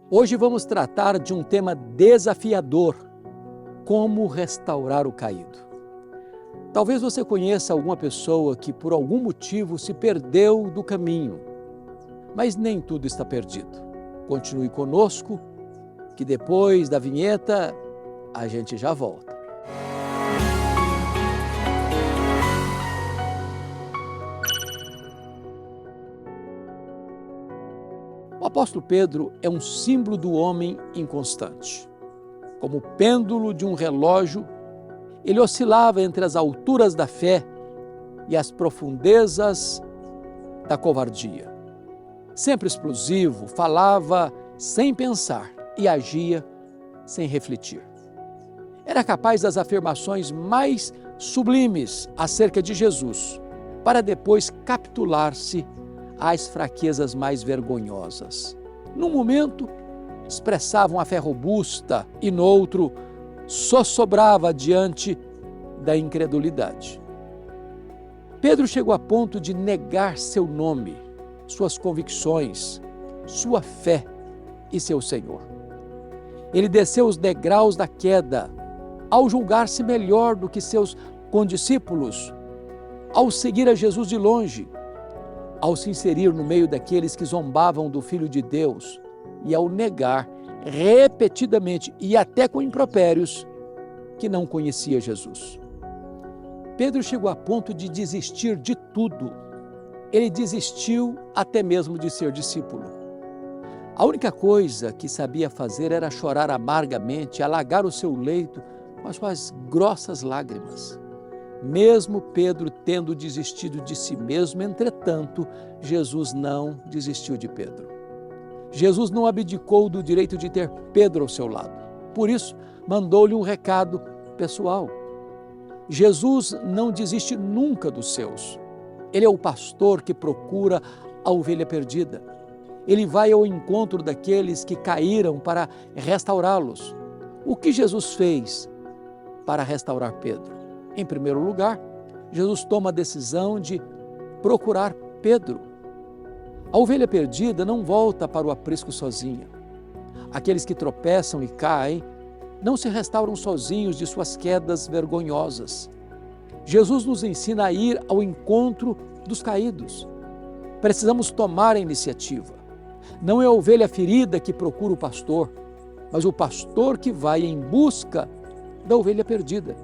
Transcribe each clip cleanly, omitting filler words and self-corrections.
Hoje vamos tratar de um tema desafiador: como restaurar o caído. Talvez você conheça alguma pessoa que por algum motivo se perdeu do caminho, mas nem tudo está perdido. Continue conosco, que depois da vinheta a gente já volta. O apóstolo Pedro é um símbolo do homem inconstante. Como o pêndulo de um relógio, ele oscilava entre as alturas da fé e as profundezas da covardia. Sempre explosivo, falava sem pensar e agia sem refletir. Era capaz das afirmações mais sublimes acerca de Jesus, para depois capitular-se às fraquezas mais vergonhosas. Num momento, expressava uma fé robusta e no outro, sossobrava diante da incredulidade. Pedro chegou a ponto de negar seu nome, suas convicções, sua fé e seu Senhor. Ele desceu os degraus da queda ao julgar-se melhor do que seus condiscípulos, ao seguir a Jesus de longe, ao se inserir no meio daqueles que zombavam do Filho de Deus e ao negar repetidamente e até com impropérios que não conhecia Jesus. Pedro chegou a ponto de desistir de tudo. Ele desistiu até mesmo de ser discípulo. A única coisa que sabia fazer era chorar amargamente, alagar o seu leito com as suas grossas lágrimas. Mesmo Pedro tendo desistido de si mesmo, entretanto, Jesus não desistiu de Pedro. Jesus não abdicou do direito de ter Pedro ao seu lado. Por isso, mandou-lhe um recado pessoal. Jesus não desiste nunca dos seus. Ele é o pastor que procura a ovelha perdida. Ele vai ao encontro daqueles que caíram para restaurá-los. O que Jesus fez para restaurar Pedro? Em primeiro lugar, Jesus toma a decisão de procurar Pedro. A ovelha perdida não volta para o aprisco sozinha. Aqueles que tropeçam e caem não se restauram sozinhos de suas quedas vergonhosas. Jesus nos ensina a ir ao encontro dos caídos. Precisamos tomar a iniciativa. Não é a ovelha ferida que procura o pastor, mas o pastor que vai em busca da ovelha perdida.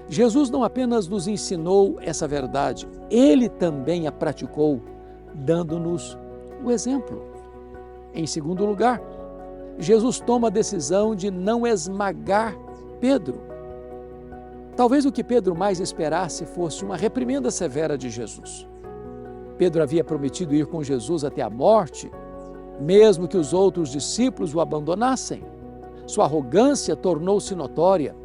Jesus não apenas nos ensinou essa verdade, ele também a praticou, dando-nos o exemplo. Em segundo lugar, Jesus toma a decisão de não esmagar Pedro. Talvez o que Pedro mais esperasse fosse uma reprimenda severa de Jesus. Pedro havia prometido ir com Jesus até a morte, mesmo que os outros discípulos o abandonassem. Sua arrogância tornou-se notória.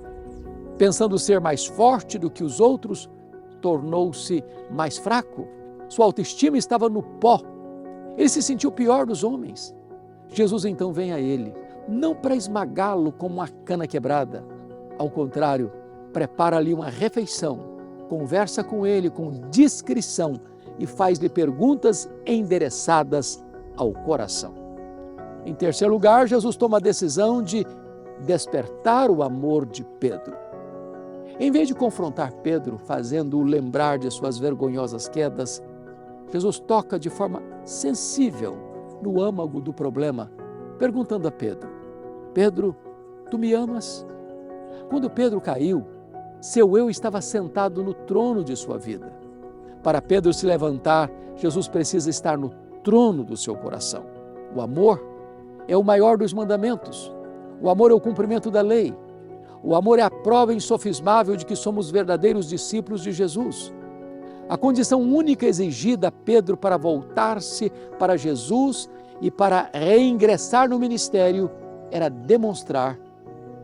Pensando ser mais forte do que os outros, tornou-se mais fraco. Sua autoestima estava no pó. Ele se sentiu o pior dos homens. Jesus então vem a ele, não para esmagá-lo como uma cana quebrada. Ao contrário, prepara-lhe uma refeição, conversa com ele com discrição e faz-lhe perguntas endereçadas ao coração. Em terceiro lugar, Jesus toma a decisão de despertar o amor de Pedro. Em vez de confrontar Pedro, fazendo-o lembrar de suas vergonhosas quedas, Jesus toca de forma sensível no âmago do problema, perguntando a Pedro: Pedro, tu me amas? Quando Pedro caiu, seu eu estava sentado no trono de sua vida. Para Pedro se levantar, Jesus precisa estar no trono do seu coração. O amor é o maior dos mandamentos. O amor é o cumprimento da lei. O amor é a prova insofismável de que somos verdadeiros discípulos de Jesus. A condição única exigida a Pedro para voltar-se para Jesus e para reingressar no ministério era demonstrar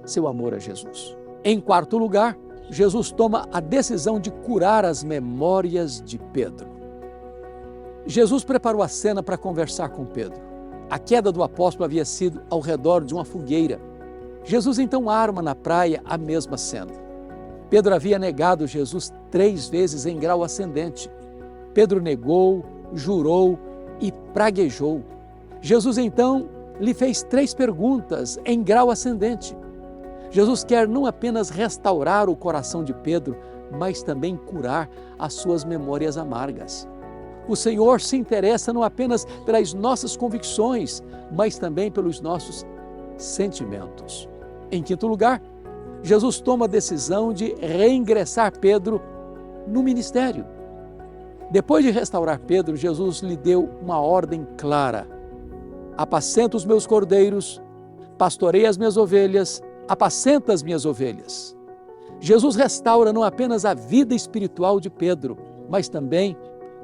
seu amor a Jesus. Em quarto lugar, Jesus toma a decisão de curar as memórias de Pedro. Jesus preparou a cena para conversar com Pedro. A queda do apóstolo havia sido ao redor de uma fogueira. Jesus então arma na praia a mesma cena. Pedro havia negado Jesus 3 vezes em grau ascendente. Pedro negou, jurou e praguejou. Jesus então lhe fez 3 perguntas em grau ascendente. Jesus quer não apenas restaurar o coração de Pedro, mas também curar as suas memórias amargas. O Senhor se interessa não apenas pelas nossas convicções, mas também pelos nossos sentimentos. Em quinto lugar, Jesus toma a decisão de reingressar Pedro no ministério. Depois de restaurar Pedro, Jesus lhe deu uma ordem clara: apacenta os meus cordeiros, pastorei as minhas ovelhas, apacenta as minhas ovelhas. Jesus restaura não apenas a vida espiritual de Pedro, mas também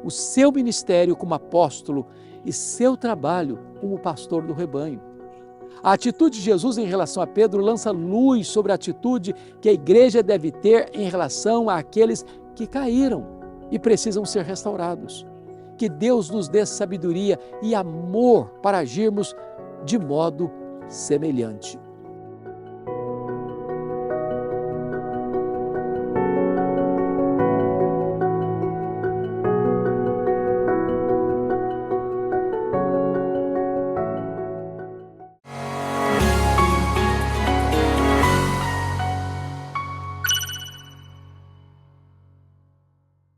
o seu ministério como apóstolo e seu trabalho como pastor do rebanho. A atitude de Jesus em relação a Pedro lança luz sobre a atitude que a igreja deve ter em relação àqueles que caíram e precisam ser restaurados. Que Deus nos dê sabedoria e amor para agirmos de modo semelhante.